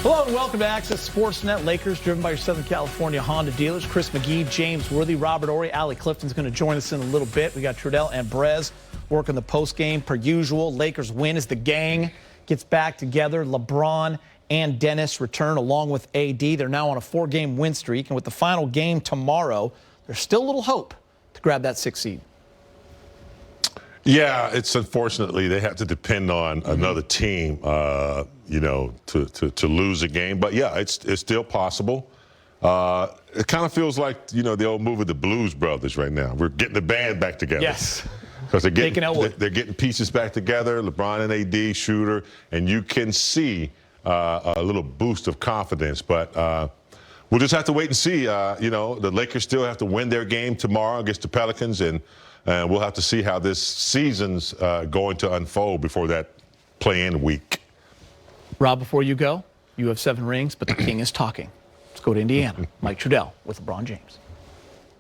Hello and welcome to Access Sportsnet. Lakers driven by your Southern California Honda dealers. Chris McGee, James Worthy, Robert Ory, Allie Clifton's going to join us in a little bit. We got Trudell and Brez working the postgame per usual. Lakers win as the gang gets back together. LeBron and Dennis return along with AD. They're now on a 4-game win streak, and with the final game tomorrow, there's still a little hope to grab that 6th seed. Yeah, it's unfortunately they have to depend on another team, to lose a game. But yeah, it's still possible. It kind of feels like the old movie, The Blues Brothers, right now. We're getting the band back together. Yes, because they're getting pieces back together. LeBron and AD, Schröder, and you can see a little boost of confidence. But we'll just have to wait and see. The Lakers still have to win their game tomorrow against the Pelicans, and we'll have to see how this season's going to unfold before that play-in week. Rob, before you go, you have 7 rings, but the king is talking. Let's go to Indiana. Mike Trudell with LeBron James.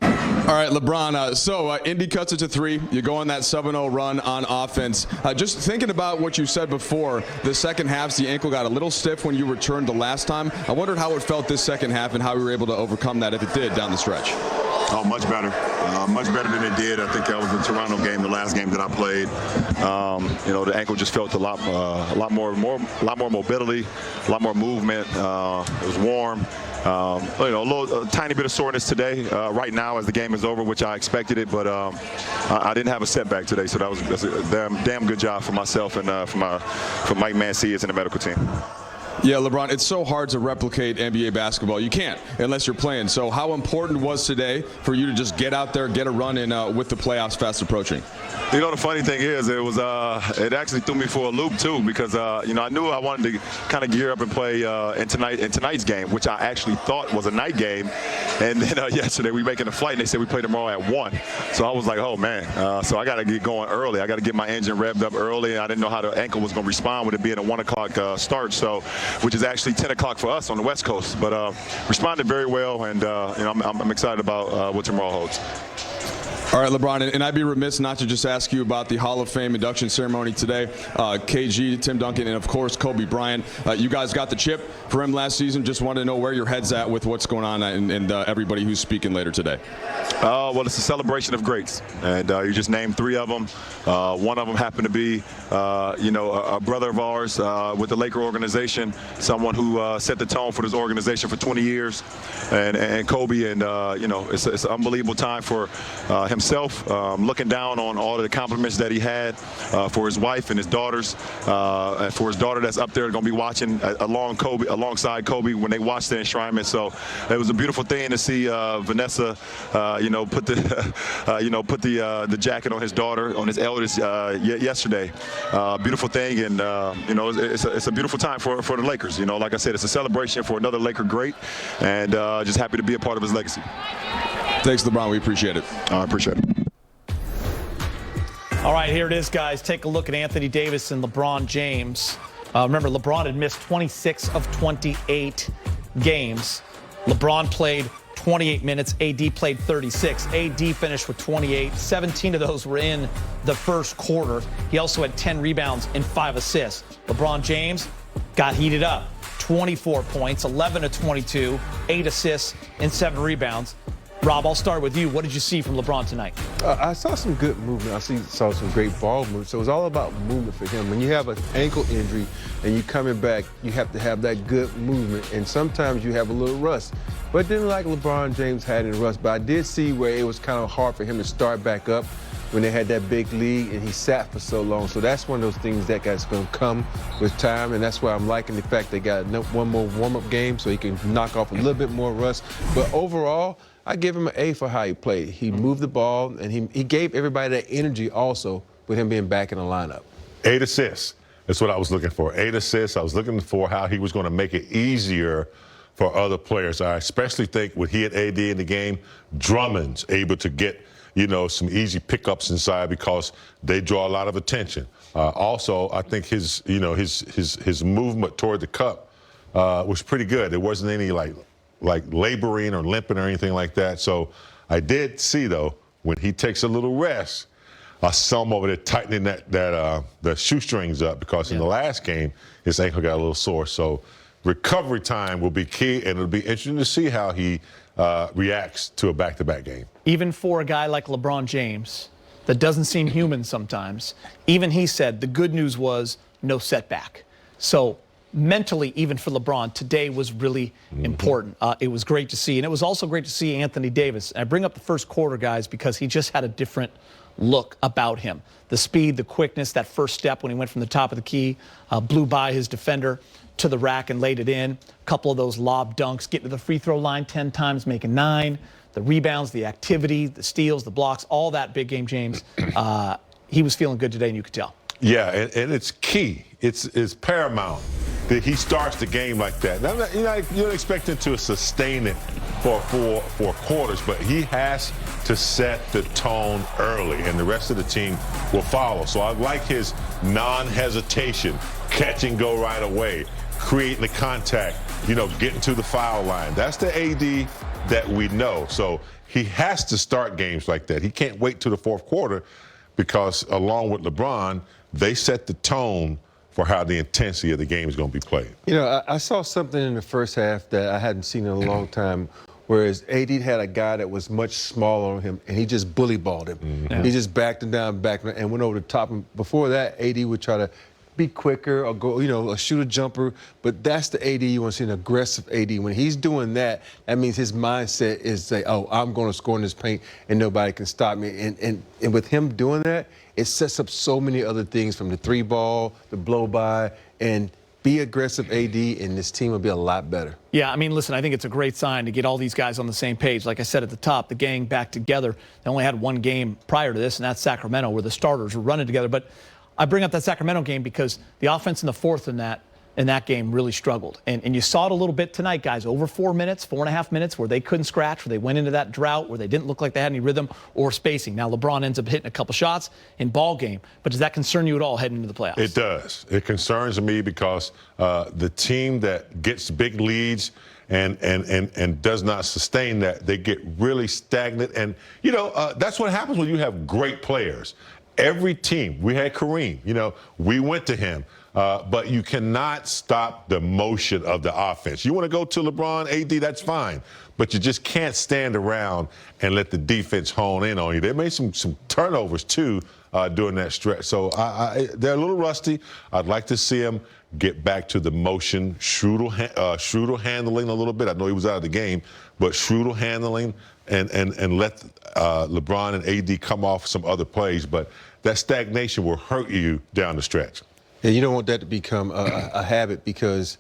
All right, LeBron, Indy cuts it to 3. You go on that 7-0 run on offense. Just thinking about what you said before, the second half, the ankle got a little stiff when you returned the last time. I wondered how it felt this second half and how you were able to overcome that, if it did, down the stretch. Oh, much better. Much better than it did. I think that was the Toronto game, the last game that I played. The ankle just felt a lot more mobility, a lot more movement. It was warm. A tiny bit of soreness today, right now as the game is over, which I expected it, but I didn't have a setback today, so that's a damn good job for myself and for Mike Mancias and the medical team. Yeah, LeBron, it's so hard to replicate NBA basketball. You can't unless you're playing. So how important was today for you to just get out there, get a run in with the playoffs fast approaching? The funny thing is, it actually threw me for a loop too, because I knew I wanted to kind of gear up and play in tonight's game, which I actually thought was a night game. And then yesterday we making a flight, and they said we play tomorrow at 1. So I was like, oh man. So I got to get going early. I got to get my engine revved up early. I didn't know how the ankle was going to respond with it being a 1 o'clock start. So, which is actually 10 o'clock for us on the West Coast. But responded very well, and I'm excited about what tomorrow holds. All right, LeBron, and I'd be remiss not to just ask you about the Hall of Fame induction ceremony today. KG, Tim Duncan, and, of course, Kobe Bryant. You guys got the chip for him last season. Just wanted to know where your head's at with what's going on and everybody who's speaking later today. Well, it's a celebration of greats, and you just named 3 of them. One of them happened to be, a brother of ours with the Laker organization, someone who set the tone for this organization for 20 years, and Kobe. And, it's an unbelievable time for himself, looking down on all the compliments that he had for his wife and his daughters, and for his daughter that's up there going to be watching alongside Kobe when they watch the enshrinement. So it was a beautiful thing to see Vanessa, put the jacket on his daughter, on his eldest yesterday. Beautiful thing, and it's a beautiful time for the Lakers. Like I said, it's a celebration for another Laker great, and just happy to be a part of his legacy. Thanks, LeBron. We appreciate it. I appreciate it. All right, here it is, guys. Take a look at Anthony Davis and LeBron James. Remember, LeBron had missed 26 of 28 games. LeBron played 28 minutes. AD played 36. AD finished with 28. 17 of those were in the first quarter. He also had 10 rebounds and 5 assists. LeBron James got heated up. 24 points, 11 of 22, 8 assists, and 7 rebounds. Rob, I'll start with you. What did you see from LeBron tonight? I saw some good movement. saw some great ball movement. So it was all about movement for him. When you have an ankle injury and you're coming back, you have to have that good movement. And sometimes you have a little rust. But it didn't like LeBron James had any rust. But I did see where it was kind of hard for him to start back up when they had that big lead and he sat for so long. So that's one of those things that guy's going to come with time. And that's why I'm liking the fact they got one more warm-up game so he can knock off a little bit more rust. But overall, I give him an A for how he played. He moved the ball, and he gave everybody that energy also with him being back in the lineup. 8 assists. That's what I was looking for. 8 assists. I was looking for how he was going to make it easier for other players. I especially think when he had AD in the game, Drummond's able to get, some easy pickups inside because they draw a lot of attention. Also, I think his movement toward the cup was pretty good. There wasn't any like laboring or limping or anything like that. So I did see, though, when he takes a little rest, I saw him over there tightening the shoestrings up because in the last game, his ankle got a little sore. So recovery time will be key, and it'll be interesting to see how he reacts to a back-to-back game. Even for a guy like LeBron James that doesn't seem human sometimes, even he said the good news was no setback. So mentally, even for LeBron, today was really important. It was great to see. And it was also great to see Anthony Davis. And I bring up the first quarter, guys, because he just had a different look about him. The speed, the quickness, that first step when he went from the top of the key, blew by his defender to the rack and laid it in. A couple of those lob dunks, getting to the free throw line 10 times, making 9. The rebounds, the activity, the steals, the blocks, all that big game, James. He was feeling good today, and you could tell. Yeah, and it's key. It's paramount that he starts the game like that. Now, you don't expect him to sustain it for four quarters, but he has to set the tone early, and the rest of the team will follow. So I like his non-hesitation, catch and go right away, creating the contact, getting to the foul line. That's the AD that we know. So he has to start games like that. He can't wait till the fourth quarter because, along with LeBron, they set the tone for how the intensity of the game is going to be played. I saw something in the first half that I hadn't seen in a long time, whereas AD had a guy that was much smaller on him, and he just bully balled him. He just backed him down, and went over the top. And before that, AD would try to be quicker or go, or shoot a jumper. But that's the AD you want to see, an aggressive AD. When he's doing that, that means his mindset is say, oh, I'm going to score in this paint and nobody can stop me. And with him doing that, it sets up so many other things from the 3-ball, the blow-by, and be aggressive AD, and this team will be a lot better. Yeah, I mean, listen, I think it's a great sign to get all these guys on the same page. Like I said at the top, the gang back together. They only had one game prior to this, and that's Sacramento, where the starters were running together. But I bring up that Sacramento game because the offense in the fourth in that game really struggled. And you saw it a little bit tonight, guys, over 4.5 minutes, where they couldn't scratch, where they went into that drought, where they didn't look like they had any rhythm or spacing. Now, LeBron ends up hitting a couple shots in ball game. But does that concern you at all heading into the playoffs? It does. It concerns me because the team that gets big leads and does not sustain that, they get really stagnant. And, that's what happens when you have great players. Every team, we had Kareem, we went to him. But you cannot stop the motion of the offense. You want to go to LeBron, AD, that's fine. But you just can't stand around and let the defense hone in on you. They made some turnovers, too, during that stretch. So they're a little rusty. I'd like to see them get back to the motion. Schröder handling a little bit. I know he was out of the game. But Schröder handling and let LeBron and AD come off some other plays. But that stagnation will hurt you down the stretch. Yeah, you don't want that to become a habit, because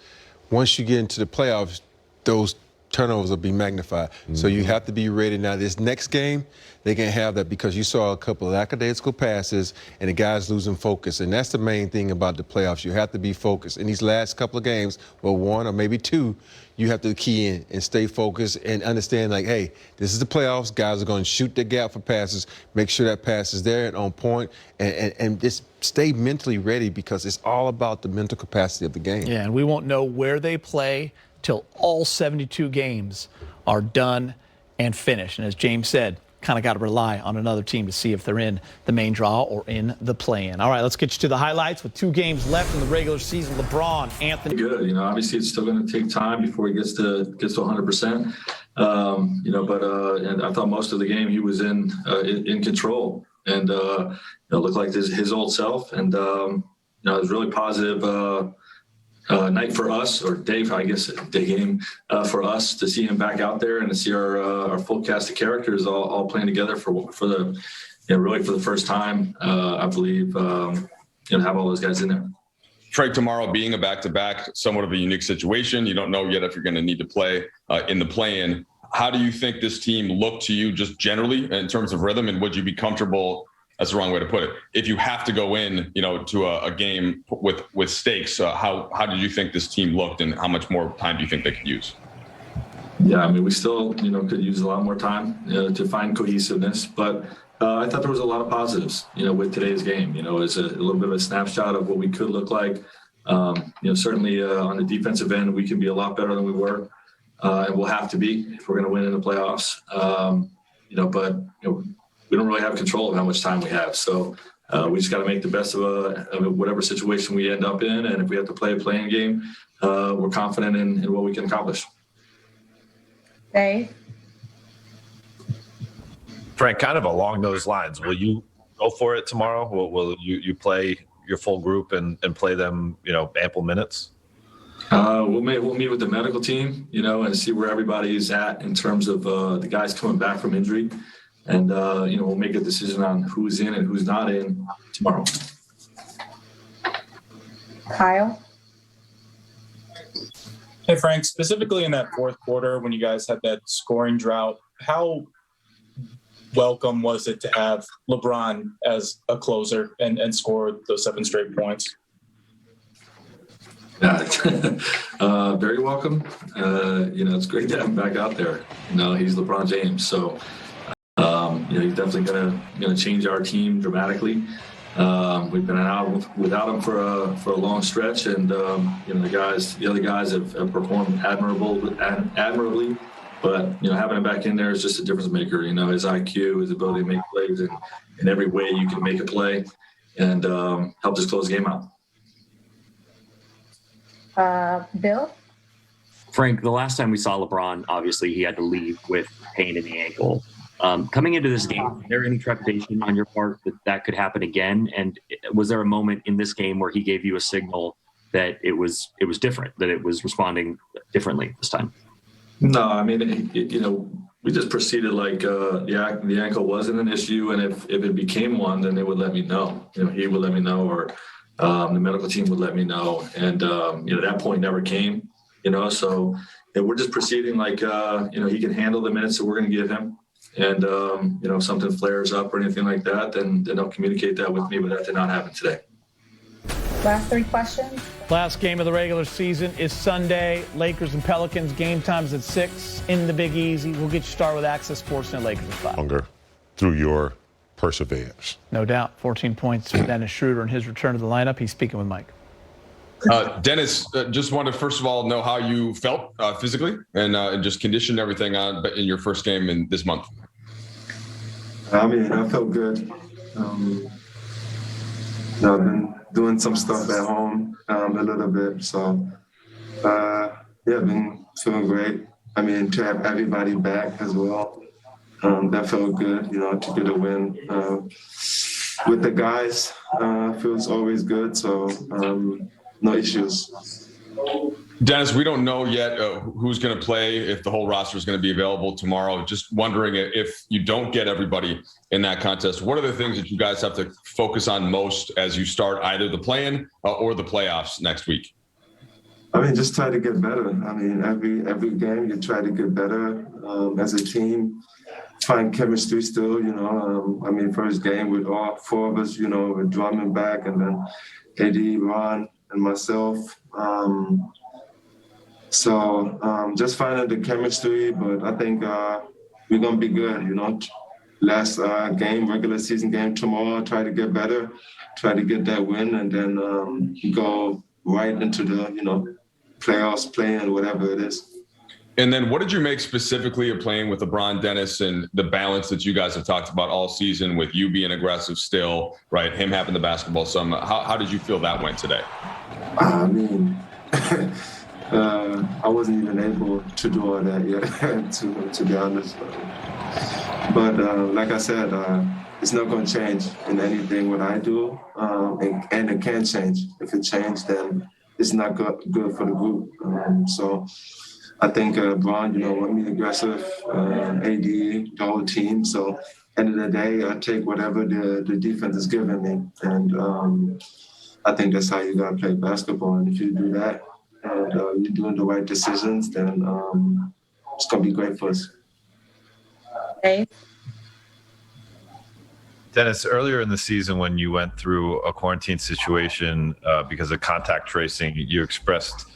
once you get into the playoffs, those turnovers will be magnified. So you have to be ready. Now, this next game, they can have that, because you saw a couple of lackadaisical passes and the guys losing focus. And that's the main thing about the playoffs. You have to be focused. In these last couple of games, well, 1 or maybe 2, you have to key in and stay focused and understand, like, hey, this is the playoffs. Guys are going to shoot the gap for passes, make sure that pass is there and on point, and just stay mentally ready, because it's all about the mental capacity of the game. Yeah, and we won't know where they play till all 72 games are done and finished. And as James said, kind of got to rely on another team to see if they're in the main draw or in the play-in. All right, let's get you to the highlights with 2 games left in the regular season. LeBron, Anthony. Good. Obviously it's still going to take time before he gets to 100%. And I thought most of the game he was in control and looked like his old self. And it was really positive. Night for us, or day game for us, to see him back out there and to see our full cast of characters all playing together for the really for the first time, I believe, have all those guys in there. Trey, tomorrow being a back-to-back, somewhat of a unique situation. You don't know yet if you're going to need to play in the play-in. How do you think this team looked to you just generally in terms of rhythm, and would you be comfortable? That's the wrong way to put it. If you have to go in, to a game with stakes, how did you think this team looked, and how much more time do you think they could use? Yeah, I mean, we still, could use a lot more time to find cohesiveness, but I thought there was a lot of positives, with today's game. It's a little bit of a snapshot of what we could look like. Certainly on the defensive end, we can be a lot better than we were, and we'll have to be if we're going to win in the playoffs. But we don't really have control of how much time we have. So We just got to make the best of whatever situation we end up in. And if we have to play a playing game, we're confident in what we can accomplish. Dave? Frank, kind of along those lines, will you go for it tomorrow? Will you play your full group and play them, ample minutes? We'll meet with the medical team, and see where everybody's at in terms of the guys coming back from injury. And, we'll make a decision on who's in and who's not in tomorrow. Kyle? Hey, Frank, specifically in that fourth quarter when you guys had that scoring drought, how welcome was it to have LeBron as a closer and score those 7 straight points? Very welcome. It's great to have him back out there. He's LeBron James, so he's definitely gonna change our team dramatically. We've been out without him for a long stretch, and the other guys have performed admirably. But having him back in there is just a difference maker. His IQ, his ability to make plays in every way you can make a play, and helped us close the game out. Bill? Frank, the last time we saw LeBron, obviously he had to leave with pain in the ankle. Coming into this game, was there any trepidation on your part that could happen again? And was there a moment in this game where he gave you a signal that it was different, that it was responding differently this time? No, I mean, we just proceeded like the ankle wasn't an issue, and if it became one, then they would let me know. He would let me know, or the medical team would let me know, and that point never came. So we're just proceeding like he can handle the minutes that we're going to give him, and if something flares up or anything like that, then they'll communicate that with me. But that did not happen today. Last 3 questions. Last game of the regular season is Sunday. Lakers and Pelicans. Game time's at 6 in the Big Easy. We'll get you started with Access Sports and Lakers at 5. Longer through your perseverance. No doubt. 14 points for Dennis Schröder in his return to the lineup. He's speaking with Mike. Dennis, just wanted to first of all know how you felt physically and just conditioned everything on in your first game in this month. I felt good. I've been doing some stuff at home a little bit, so I've been feeling great. To have everybody back as well, that felt good. To get a win with the guys feels always good. So no issues. Dennis, we don't know yet who's going to play, if the whole roster is going to be available tomorrow. Just wondering if you don't get everybody in that contest, what are the things that you guys have to focus on most as you start either the play-in or the playoffs next week? Just try to get better. Every game you try to get better as a team, find chemistry still, first game with all 4 of us, with Drummond back, and then AD, Ron, and myself. Just finding the chemistry, but I think we're going to be good, Last game, regular season game tomorrow, try to get better, try to get that win, and then go right into the, playoffs, playing, whatever it is. And then what did you make specifically of playing with LeBron, Dennis, and the balance that you guys have talked about all season with you being aggressive still, right, him having the basketball some? How did you feel that went today? I wasn't even able to do all that yet, to be honest. But like I said, it's not going to change in anything what I do, and it can change. If it changed, then it's not good for the group. So I think LeBron, want me aggressive, AD, the whole team. So end of the day, I take whatever the defense is giving me, and I think that's how you got to play basketball. And if you do that, and you're doing the right decisions, then it's going to be great for us. Dave? Dennis, earlier in the season when you went through a quarantine situation because of contact tracing, you expressed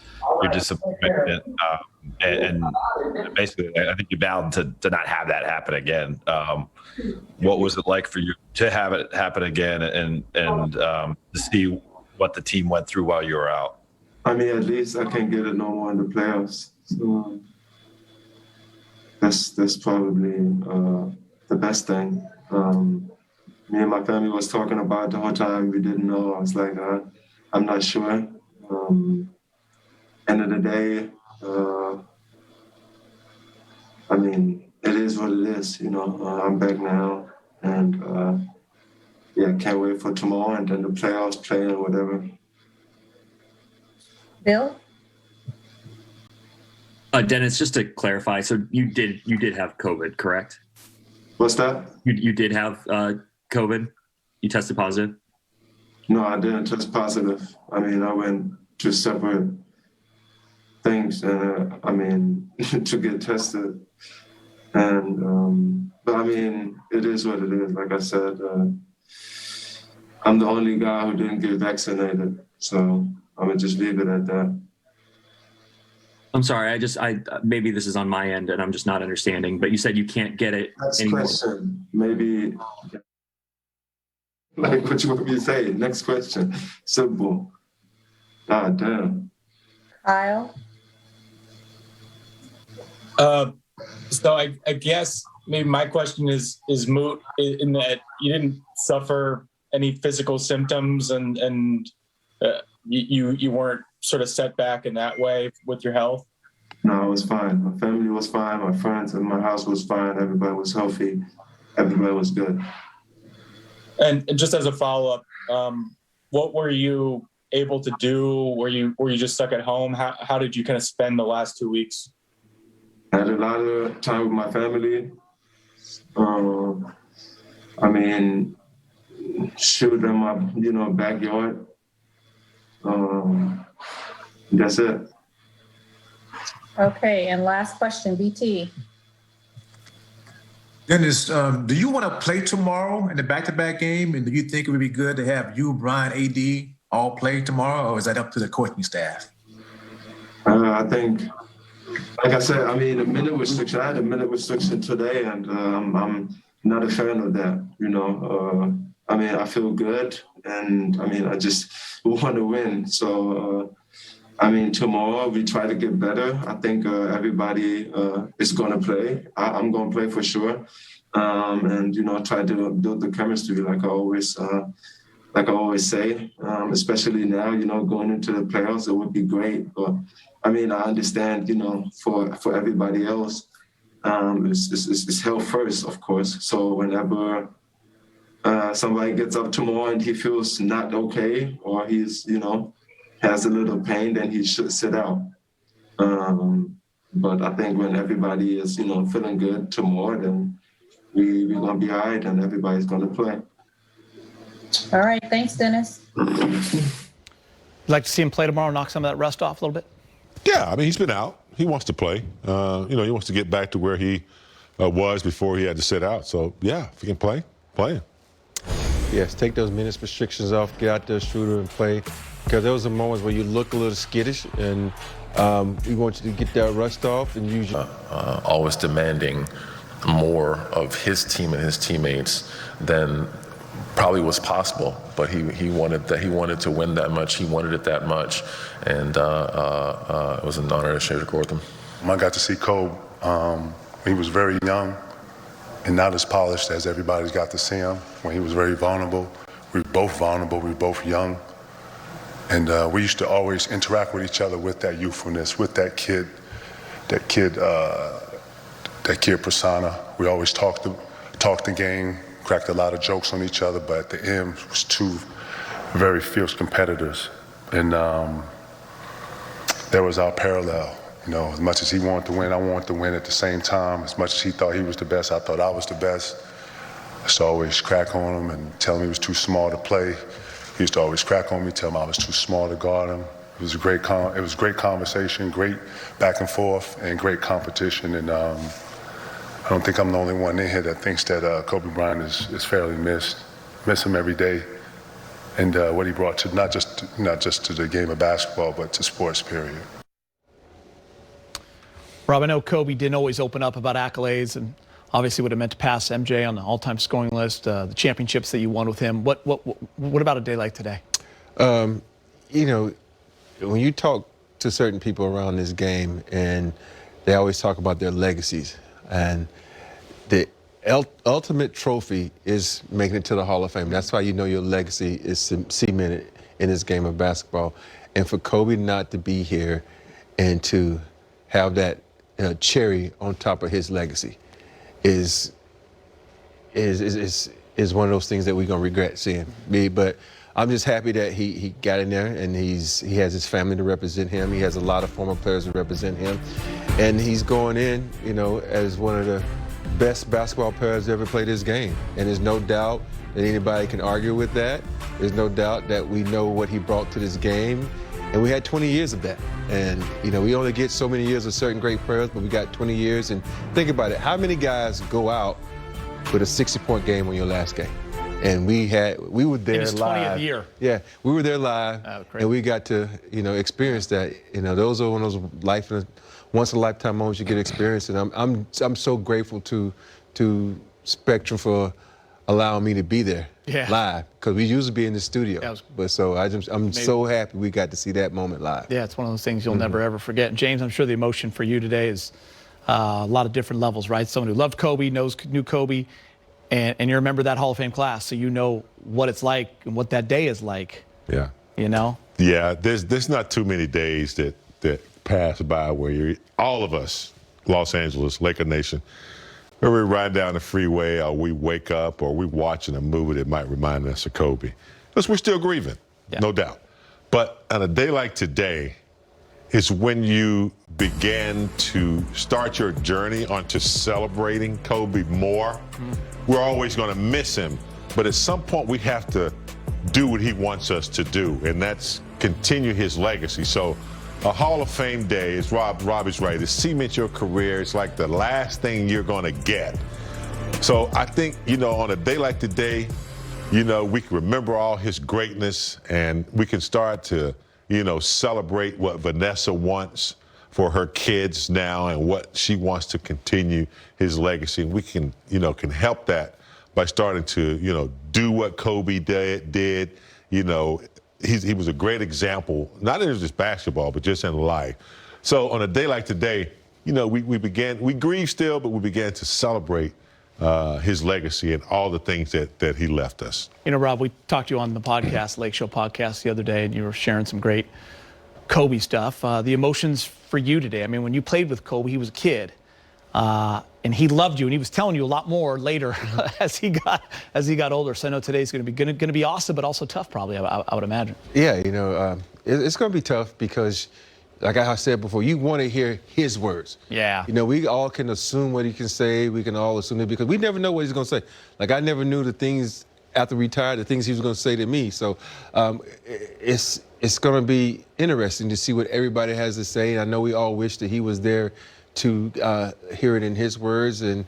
your disappointment and basically I think you vowed to not have that happen again. What was it like for you to have it happen again and to see what the team went through while you were out? At least I can get it no more in the playoffs. So that's probably the best thing. Me and my family was talking about it the whole time. We didn't know. I was like, I'm not sure. End of the day, I mean, it is what it is. You know, I'm back now, and yeah, can't wait for tomorrow and then the playoffs, playing whatever. Bill? Dennis, just to clarify, so you did have COVID, correct? What's that? You did have COVID? You tested positive? No, I didn't test positive. I mean, I went to separate things, I mean, to get tested. And, but I mean, it is what it is. Like I said, I'm the only guy who didn't get vaccinated. So I'm gonna just leave it at that. I'm sorry, I maybe this is on my end and I'm just not understanding, but you said you can't get it Next anymore. question. Maybe, like what you want me to say? Next question. Simple. Ah, damn. Kyle? So I guess maybe my question is moot in that you didn't suffer any physical symptoms and you weren't sort of set back in that way with your health? No, I was fine. My family was fine. My friends and my house was fine. Everybody was healthy. Everybody was good. And just as a follow-up, what were you able to do? Were you just stuck at home? How did you kind of spend the last 2 weeks? I had a lot of time with my family. I mean, shoot in my, backyard. That's it. Okay, and last question, BT. Dennis, do you want to play tomorrow in the back-to-back game? And do you think it would be good to have you, Bryant, AD all play tomorrow, or is that up to the coaching staff? I think, like I said, I mean, I had a minute restriction today, and I'm not a fan of that, I mean, I feel good, and I mean, I just want to win. So, I mean, tomorrow we try to get better. I think everybody is going to play. I'm going to play for sure, and try to build the chemistry like I always say. Especially now, going into the playoffs, it would be great. But I mean, I understand, for everybody else, it's health first, of course. So whenever somebody gets up tomorrow and he feels not okay, or he's, has a little pain, then he should sit out. But I think when everybody is, feeling good tomorrow, then we're going to be all right and everybody's going to play. All right, thanks, Dennis. You'd like to see him play tomorrow, knock some of that rust off a little bit? Yeah, I mean, he's been out. He wants to play. He wants to get back to where he was before he had to sit out. So, yeah, if he can play him. Yes, take those minutes restrictions off, get out there, Schröder, and play. Because there was some moments where you look a little skittish, and we want you to get that rust off and use your... Always demanding more of his team and his teammates than probably was possible. But he wanted that. He wanted to win that much. He wanted it that much, and it was an honor to share the court with him. I got to see Kobe. He was very young and not as polished as everybody's got to see him. When he was very vulnerable, we were both vulnerable. We were both young. And we used to always interact with each other with that youthfulness, with that kid persona. We always talked the game, cracked a lot of jokes on each other, but at the end was two very fierce competitors. And that was our parallel. As much as he wanted to win, I wanted to win at the same time. As much as he thought he was the best, I thought I was the best. I used to always crack on him and tell him he was too small to play. He used to always crack on me, tell him I was too small to guard him. It was great conversation, great back and forth, and great competition. And I don't think I'm the only one in here that thinks that Kobe Bryant is fairly missed. Miss him every day, and what he brought to not just to the game of basketball, but to sports, period. Rob, I know Kobe didn't always open up about accolades, and obviously would have meant to pass MJ on the all-time scoring list, the championships that you won with him. What about a day like today? When you talk to certain people around this game, and they always talk about their legacies, and ultimate trophy is making it to the Hall of Fame. That's how you know your legacy is cemented in this game of basketball. And for Kobe not to be here and to have that cherry on top of his legacy is one of those things that we're gonna regret seeing. But I'm just happy that he got in there, and he has his family to represent him. He has a lot of former players to represent him, and he's going in, as one of the best basketball players to ever play this game. And there's no doubt that anybody can argue with that. There's no doubt that we know what he brought to this game, and we had 20 years of that. And we only get so many years of certain great players, but we got 20 years. And think about it: how many guys go out with a 60-point game on your last game? And we were there in his live. 20th year. Yeah, we were there live, and we got to, experience that. Those are one of those once in a lifetime moments you get to experience. And I'm so grateful to Spectrum for allowing me to be there live, because we used to be in the studio. But so I'm so happy we got to see that moment live. Yeah, it's one of those things you'll never ever forget. James, I'm sure the emotion for you today is a lot of different levels, right? Someone who loved Kobe, knew Kobe. And you remember that Hall of Fame class, so you know what it's like and what that day is like. Yeah. Yeah, there's not too many days that pass by where all of us, Los Angeles, Laker Nation, where we ride down the freeway, or we wake up, or we watching a movie that might remind us of Kobe. Because we're still grieving, no doubt. But on a day like today, it's when you began to start your journey onto celebrating Kobe more. We're always going to miss him, but at some point we have to do what he wants us to do, and that's continue his legacy. So a Hall of Fame day, is Robbie's right, to cement your career. It's like the last thing you're going to get. So I think, on a day like today, we can remember all his greatness, and we can start to celebrate what Vanessa wants for her kids now and what she wants to continue his legacy. And we can, can help that by starting to, do what Kobe did. He was a great example, not in just basketball, but just in life. So on a day like today, we grieve still, but we began to celebrate his legacy and all the things that he left us. Rob, we talked to you on the podcast, Lake Show podcast, the other day, and you were sharing some great Kobe stuff. The emotions for you today. I mean, when you played with Kobe, he was a kid, and he loved you, and he was telling you a lot more later as he got older. So I know today's going to be awesome, but also tough, probably. I would imagine. Yeah, it's going to be tough because, like I said before, you want to hear his words. Yeah. We all can assume what he can say. We can all assume it because we never know what he's going to say. Like, I never knew the things after retired, the things he was going to say to me. So it's going to be interesting to see what everybody has to say. I know we all wish that he was there to hear it in his words. And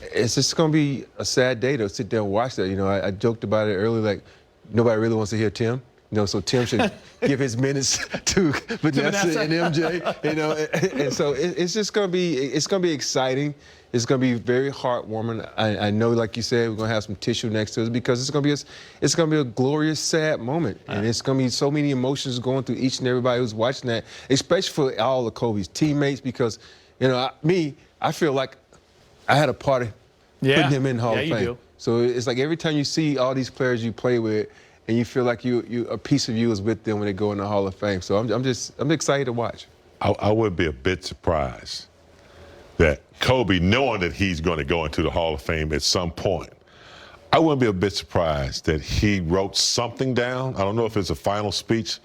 it's just going to be a sad day to sit there and watch that. I joked about it earlier, like, nobody really wants to hear Tim. So Tim should give his minutes to Vanessa and MJ. And so it's just going to be exciting. It's going to be very heartwarming. I know, like you said, we're going to have some tissue next to us because it's going to be a glorious, sad moment, and it's going to be so many emotions going through each and everybody who's watching that, especially for all of Kobe's teammates. Because I feel like I had a part of putting him in the Hall of Fame. You do. So it's like every time you see all these players you play with, and you feel like a piece of you is with them when they go in the Hall of Fame. So I'm excited to watch. I would be a bit surprised that Kobe, knowing that he's going to go into the Hall of Fame at some point, I wouldn't be a bit surprised that he wrote something down. I don't know if it's a final speech,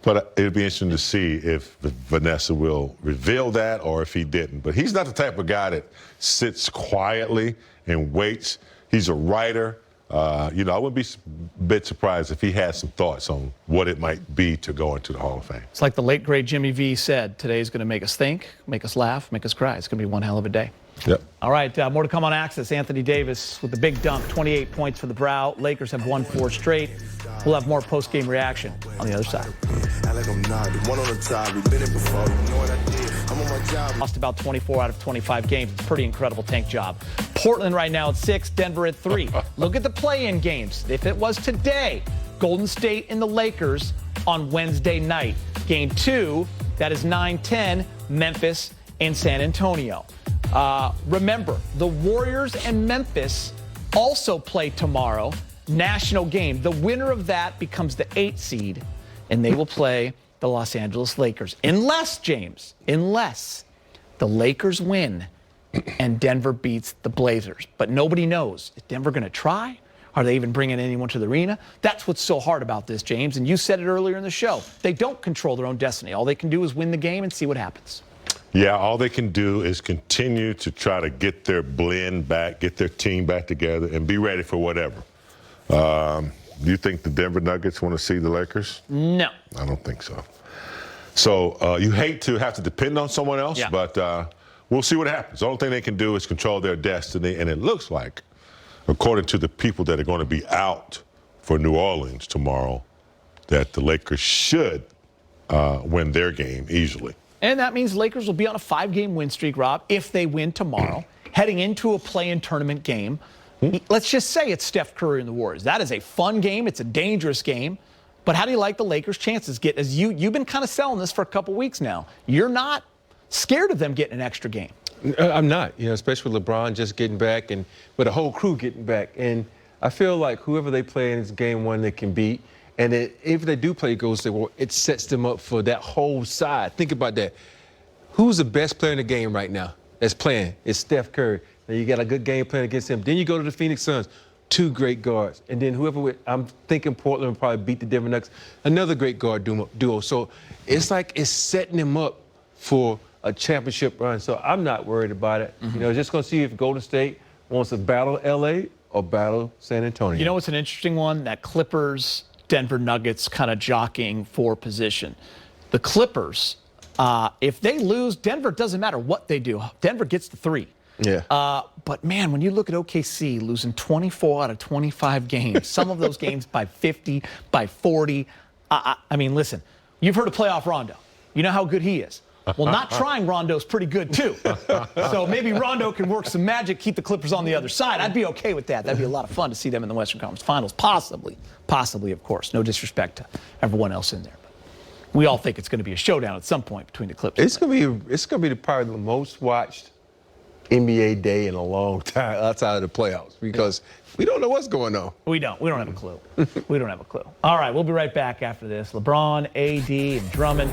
but it'd be interesting to see if Vanessa will reveal that or if he didn't. But he's not the type of guy that sits quietly and waits. He's a writer. I wouldn't be a bit surprised if he had some thoughts on what it might be to go into the Hall of Fame. It's like the late, great Jimmy V said, today's going to make us think, make us laugh, make us cry. It's going to be one hell of a day. Yep. All right, more to come on Access. Anthony Davis with the big dunk, 28 points for the Brow. Lakers have won 4 straight. We'll have more post-game reaction on the other side. Lost about 24 out of 25 games. It's a pretty incredible tank job. Portland right now at 6, Denver at 3. Look at the play-in games. If it was today, Golden State and the Lakers on Wednesday night. Game 2, that is 9-10, Memphis and San Antonio. Remember, the Warriors and Memphis also play tomorrow. National game. The winner of that becomes the 8th seed, and they will play the Los Angeles Lakers. Unless the Lakers win and Denver beats the Blazers. But nobody knows. Is Denver going to try? Are they even bringing anyone to the arena? That's what's so hard about this, James. And you said it earlier in the show. They don't control their own destiny. All they can do is win the game and see what happens. Yeah, all they can do is continue to try to get their blend back, get their team back together, and be ready for whatever. Do you think the Denver Nuggets want to see the Lakers? No. I don't think so. So you hate to have to depend on someone else, but we'll see what happens. The only thing they can do is control their destiny, and it looks like, according to the people that are going to be out for New Orleans tomorrow, that the Lakers should win their game easily. And that means Lakers will be on a 5-game win streak, Rob, if they win tomorrow, heading into a play-in tournament game. Let's just say it's Steph Curry and the Warriors. That is a fun game. It's a dangerous game. But how do you like the Lakers' chances get? As you've been kind of selling this for a couple weeks now. You're not scared of them getting an extra game. I'm not, especially with LeBron just getting back and with the whole crew getting back. And I feel like whoever they play in this game one, they can beat. And if they do play Golden State, well, it sets them up for that whole side. Think about that. Who's the best player in the game right now that's playing? It's Steph Curry. Now you got a good game plan against him. Then you go to the Phoenix Suns, 2 great guards. And then I'm thinking Portland will probably beat the Denver Nuggets, another great guard duo. So it's like it's setting them up for a championship run. So I'm not worried about it. Just going to see if Golden State wants to battle L.A. or battle San Antonio. You know what's an interesting one? That Clippers, Denver Nuggets kind of jockeying for position. The Clippers, if they lose, Denver, doesn't matter what they do. Denver gets the 3. Yeah. But, man, when you look at OKC losing 24 out of 25 games, some of those games by 50, by 40. I mean, listen, you've heard of playoff Rondo. You know how good he is. Well, not trying Rondo's pretty good, too. So maybe Rondo can work some magic, keep the Clippers on the other side. I'd be okay with that. That'd be a lot of fun to see them in the Western Conference Finals, possibly. Possibly, of course. No disrespect to everyone else in there. But we all think it's going to be a showdown at some point between the Clippers. It's going to be probably the most watched NBA day in a long time outside of the playoffs because we don't know what's going on. We don't have a clue. We don't have a clue. All right, we'll be right back after this. LeBron, AD, and Drummond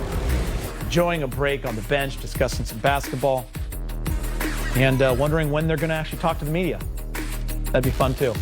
enjoying a break on the bench, discussing some basketball, and wondering when they're going to actually talk to the media. That'd be fun, too.